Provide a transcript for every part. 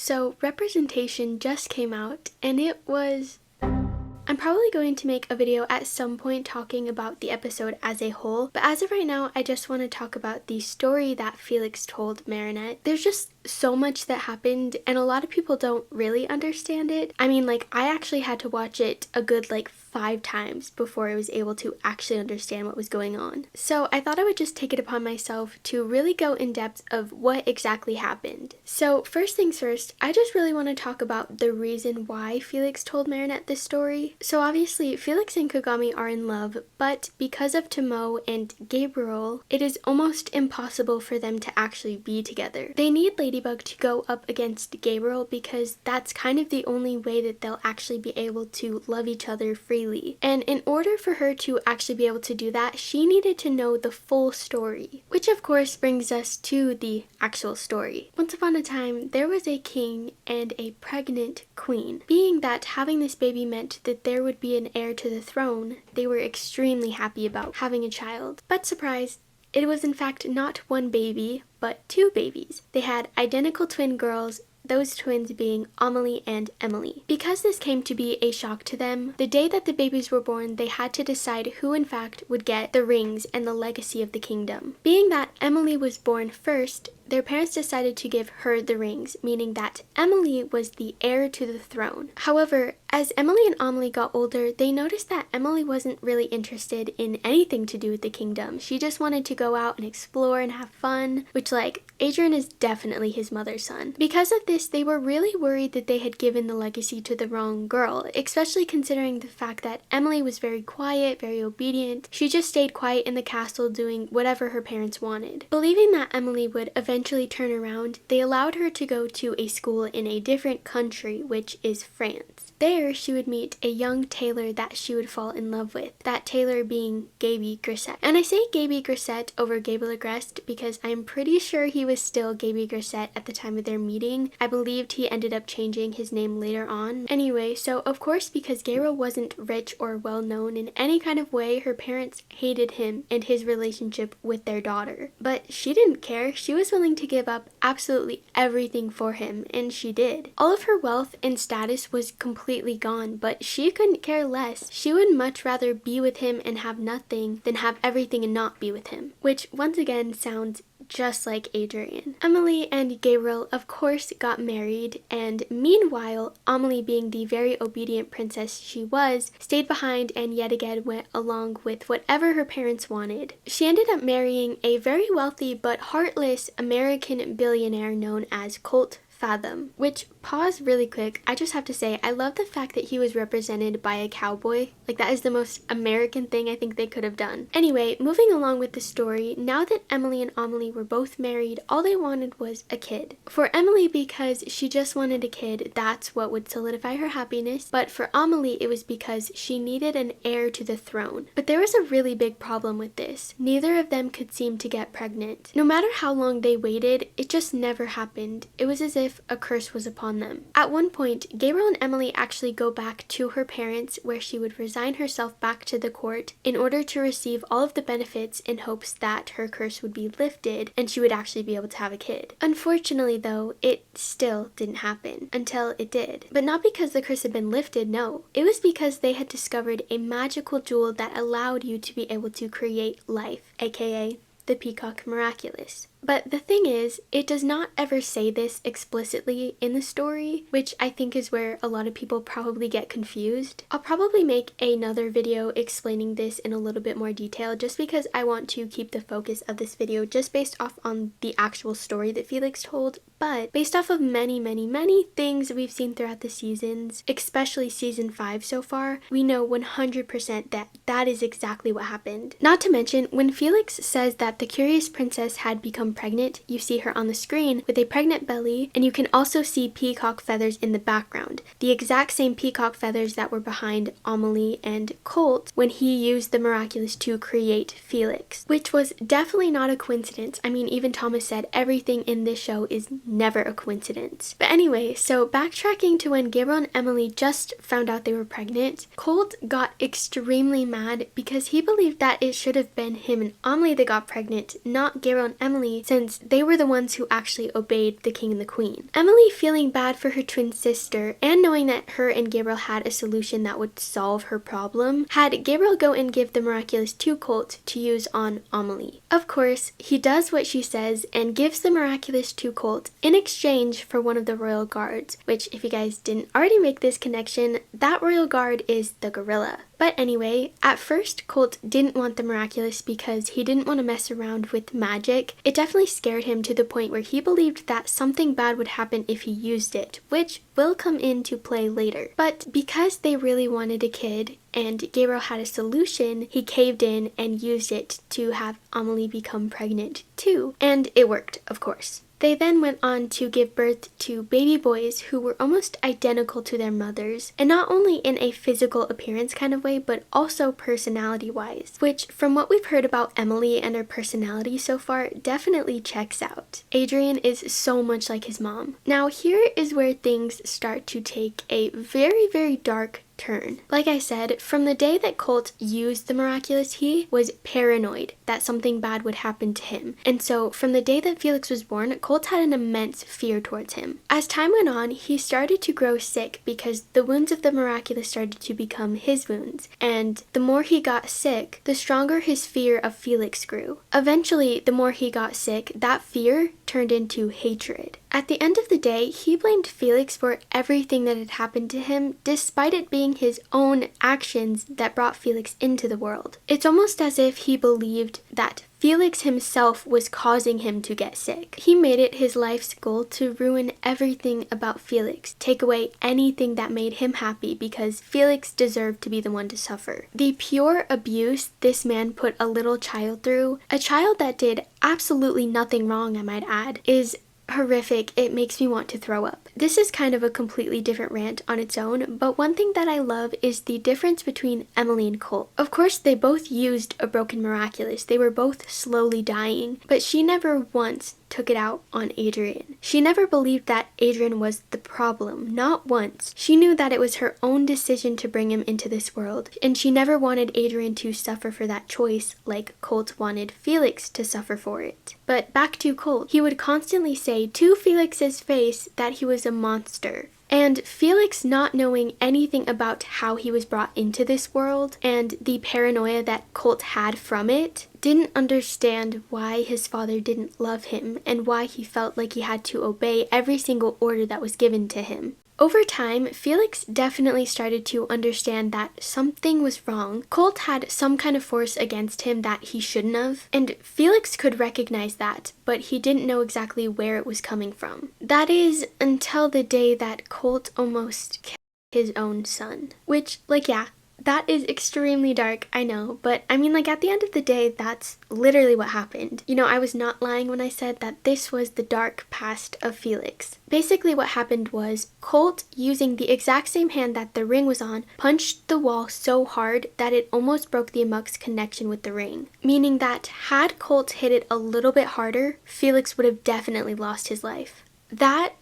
So representation just came out and it was... I'm probably going to make a video at some point talking about the episode as a whole, but as of right now, I just want to talk about the story that Felix told Marinette. There's just so much that happened and a lot of people don't really understand it. I mean, like, I actually had to watch it a good 5 times before I was able to actually understand what was going on. So I thought I would just take it upon myself to really go in depth of what exactly happened. So first things first, I just really want to talk about the reason why Felix told Marinette this story. So obviously Felix and Kagami are in love, but because of Tomo and Gabriel, it is almost impossible for them to actually be together. They need Ladybug to go up against Gabriel because that's kind of the only way that they'll actually be able to love each other freely. And in order for her to actually be able to do that, she needed to know the full story. Which of course brings us to the actual story. Once upon a time, there was a king and a pregnant queen. Being that having this baby meant that there would be an heir to the throne, they were extremely happy about having a child. But surprise, it was in fact not one baby, but 2 babies. They had identical twin girls, those twins being Amelie and Emily. Because this came to be a shock to them, the day that the babies were born, they had to decide who in fact would get the rings and the legacy of the kingdom. Being that Emily was born first, their parents decided to give her the rings, meaning that Emily was the heir to the throne. However, as Emily and Amelie got older, they noticed that Emily wasn't really interested in anything to do with the kingdom. She just wanted to go out and explore and have fun, which Adrian is definitely his mother's son. Because of this, they were really worried that they had given the legacy to the wrong girl, especially considering the fact that Emily was very quiet, very obedient. She just stayed quiet in the castle doing whatever her parents wanted. Believing that Emily would eventually turn around, they allowed her to go to a school in a different country, which is France. There, she would meet a young tailor that she would fall in love with, that tailor being Gaby Grisette. And I say Gaby Grisette over Gabriel Agreste because I'm pretty sure he was still Gaby Grisette at the time of their meeting. I believed he ended up changing his name later on. Anyway, so of course, because Gabriel wasn't rich or well known in any kind of way, her parents hated him and his relationship with their daughter. But she didn't care. She was willing to give up absolutely everything for him, and she did. All of her wealth and status was completely gone, but she couldn't care less. She would much rather be with him and have nothing than have everything and not be with him, which once again sounds just like Adrian. Emily and Gabriel of course got married, and meanwhile Amelie, being the very obedient princess she was, stayed behind and yet again went along with whatever her parents wanted. She ended up marrying a very wealthy but heartless American billionaire known as Colt Fathom, which, pause really quick, I just have to say, I love the fact that he was represented by a cowboy. That is the most American thing I think they could have done. Anyway, moving along with the story, now that Emily and Amelie were both married, all they wanted was a kid. For Emily, because she just wanted a kid, that's what would solidify her happiness, but for Amelie, it was because she needed an heir to the throne. But there was a really big problem with this. Neither of them could seem to get pregnant. No matter how long they waited, it just never happened. It was as if a curse was upon them. At one point, Gabriel and Emily actually go back to her parents, where she would resign herself back to the court in order to receive all of the benefits in hopes that her curse would be lifted and she would actually be able to have a kid. Unfortunately though, it still didn't happen until it did. But not because the curse had been lifted, no. It was because they had discovered a magical jewel that allowed you to be able to create life, aka the Peacock Miraculous. But the thing is, it does not ever say this explicitly in the story, which I think is where a lot of people probably get confused. I'll probably make another video explaining this in a little bit more detail, just because I want to keep the focus of this video just based off on the actual story that Felix told. But based off of many things we've seen throughout the seasons, especially season 5 so far, we know 100% that that is exactly what happened. Not to mention, when Felix says that the curious princess had become pregnant, you see her on the screen with a pregnant belly, and you can also see peacock feathers in the background. The exact same peacock feathers that were behind Amelie and Colt when he used the miraculous to create Felix, which was definitely not a coincidence. I mean, even Thomas said everything in this show is never a coincidence. But anyway, so backtracking to when Gabriel and Emily just found out they were pregnant, Colt got extremely mad because he believed that it should have been him and Amelie that got pregnant, not Gabriel and Emily, family since they were the ones who actually obeyed the king and the queen. Emily, feeling bad for her twin sister and knowing that her and Gabriel had a solution that would solve her problem, had Gabriel go and give the miraculous to Colt to use on Amelie. Of course, he does what she says and gives the miraculous to Colt in exchange for one of the royal guards, which, if you guys didn't already make this connection, that royal guard is the gorilla. But anyway, at first Colt didn't want the miraculous because he didn't want to mess around with magic. It definitely scared him to the point where he believed that something bad would happen if he used it, which will come into play later. But because they really wanted a kid and Gabriel had a solution, he caved in and used it to have Amelie become pregnant too. And it worked, of course. They then went on to give birth to baby boys who were almost identical to their mothers, and not only in a physical appearance kind of way, but also personality-wise, which from what we've heard about Emily and her personality so far definitely checks out. Adrian is so much like his mom. Now here is where things start to take a very, very dark turn. Like I said, from the day that Colt used the miraculous, he was paranoid that something bad would happen to him. And so from the day that Felix was born, Colt had an immense fear towards him. As time went on, he started to grow sick because the wounds of the miraculous started to become his wounds. And the more he got sick, the stronger his fear of Felix grew. Eventually, the more he got sick, that fear turned into hatred. At the end of the day, he blamed Felix for everything that had happened to him, despite it being his own actions that brought Felix into the world. It's almost as if he believed that Felix himself was causing him to get sick. He made it his life's goal to ruin everything about Felix, take away anything that made him happy because Felix deserved to be the one to suffer. The pure abuse this man put a little child through, a child that did absolutely nothing wrong, I might add, is horrific. It makes me want to throw up. This is kind of a completely different rant on its own, but one thing that I love is the difference between Emily and Colt. Of course, they both used a broken miraculous. They were both slowly dying, but she never once took it out on Adrian. She never believed that Adrian was the problem, not once. She knew that it was her own decision to bring him into this world, and she never wanted Adrian to suffer for that choice like Colt wanted Felix to suffer for it. But back to Colt, he would constantly say to Felix's face that he was a monster. And Felix, not knowing anything about how he was brought into this world and the paranoia that Colt had from it, didn't understand why his father didn't love him and why he felt like he had to obey every single order that was given to him. Over time, Felix definitely started to understand that something was wrong. Colt had some kind of force against him that he shouldn't have, and Felix could recognize that, but he didn't know exactly where it was coming from. That is, until the day that Colt almost killed his own son. Which, that is extremely dark, I know, but I mean, at the end of the day, that's literally what happened. You know, I was not lying when I said that this was the dark past of Felix. Basically, what happened was Colt, using the exact same hand that the ring was on, punched the wall so hard that it almost broke the Amok's connection with the ring. Meaning that had Colt hit it a little bit harder, Felix would have definitely lost his life. That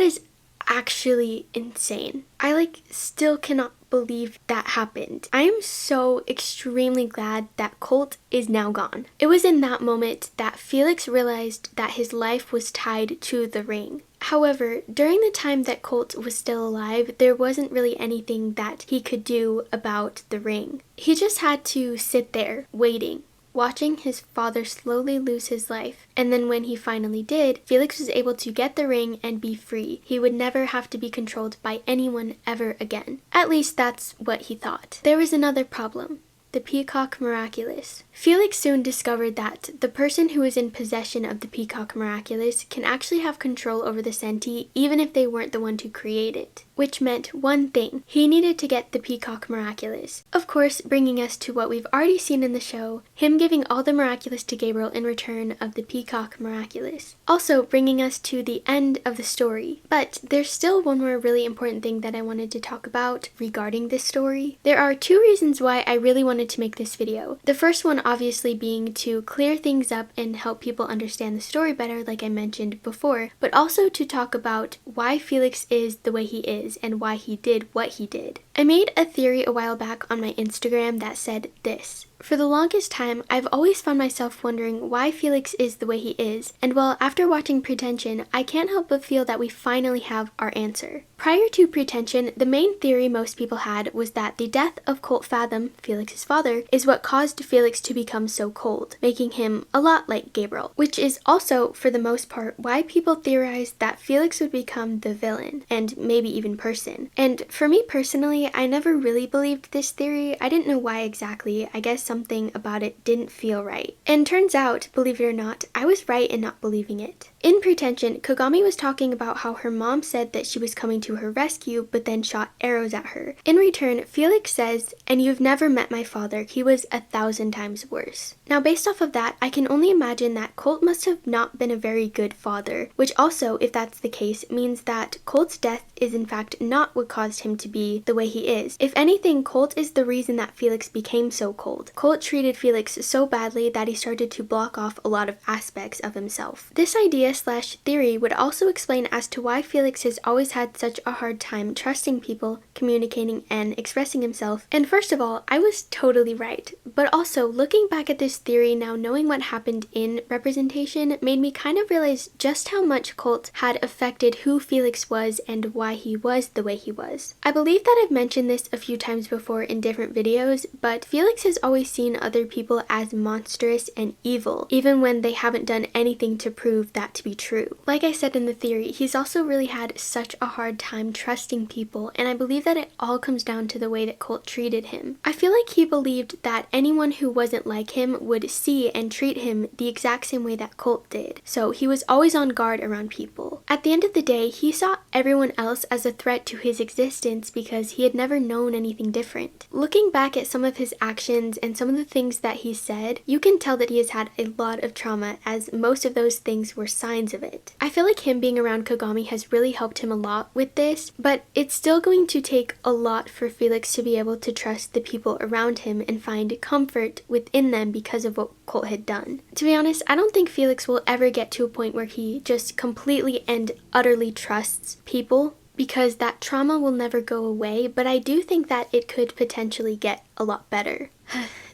is actually insane. I still cannot believe that happened. I am so extremely glad that Colt is now gone. It was in that moment that Felix realized that his life was tied to the ring. However, during the time that Colt was still alive, there wasn't really anything that he could do about the ring. He just had to sit there, waiting, watching his father slowly lose his life. And then when he finally did, Felix was able to get the ring and be free. He would never have to be controlled by anyone ever again. At least that's what he thought. There was another problem. The Peacock Miraculous. Felix soon discovered that the person who is in possession of the Peacock Miraculous can actually have control over the Senti even if they weren't the one to create it. Which meant one thing, he needed to get the Peacock Miraculous. Of course, bringing us to what we've already seen in the show, him giving all the miraculous to Gabriel in return of the Peacock Miraculous. Also bringing us to the end of the story. But there's still one more really important thing that I wanted to talk about regarding this story. There are two reasons why I really wanted to make this video. The first one obviously being to clear things up and help people understand the story better, like I mentioned before, but also to talk about why Felix is the way he is and why he did what he did. I made a theory a while back on my Instagram that said this. For the longest time, I've always found myself wondering why Felix is the way he is, and well, after watching Pretension, I can't help but feel that we finally have our answer. Prior to Pretension, the main theory most people had was that the death of Colt Fathom, Felix's father, is what caused Felix to become so cold, making him a lot like Gabriel, which is also, for the most part, why people theorized that Felix would become the villain, and maybe even person. And for me personally, I never really believed this theory. I didn't know why exactly. I guess something about it didn't feel right. And turns out, believe it or not, I was right in not believing it. In Pretension, Kogami was talking about how her mom said that she was coming to her rescue, but then shot arrows at her. In return, Felix says, "And you've never met my father, he was 1,000 times worse." Now, based off of that, I can only imagine that Colt must have not been a very good father, which also, if that's the case, means that Colt's death is in fact not what caused him to be the way he is. If anything, Colt is the reason that Felix became so cold. Colt treated Felix so badly that he started to block off a lot of aspects of himself. This idea/theory would also explain as to why Felix has always had such a hard time trusting people, communicating, and expressing himself. And first of all, I was totally right. But also, looking back at this theory now, knowing what happened in Representation made me kind of realize just how much Colt had affected who Felix was and why he was the way he was. I believe that I've mentioned this a few times before in different videos, but Felix has always seen other people as monstrous and evil, even when they haven't done anything to prove that to be true. Like I said in the theory, he's also really had such a hard time trusting people, and I believe that it all comes down to the way that Colt treated him. I feel like he believed that anyone who wasn't like him would see and treat him the exact same way that Colt did, so he was always on guard around people. At the end of the day, he saw everyone else as a threat to his existence because he had never known anything different. Looking back at some of his actions and some of the things that he said, you can tell that he has had a lot of trauma, as most of those things were signs of it. I feel like him being around Kogami has really helped him a lot with this, but it's still going to take a lot for Felix to be able to trust the people around him and find comfort within them because of what Colt had done. To be honest, I don't think Felix will ever get to a point where he just completely and utterly trusts people, because that trauma will never go away, but I do think that it could potentially get a lot better.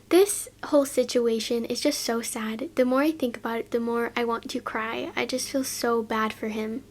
This whole situation is just so sad. The more I think about it, the more I want to cry. I just feel so bad for him.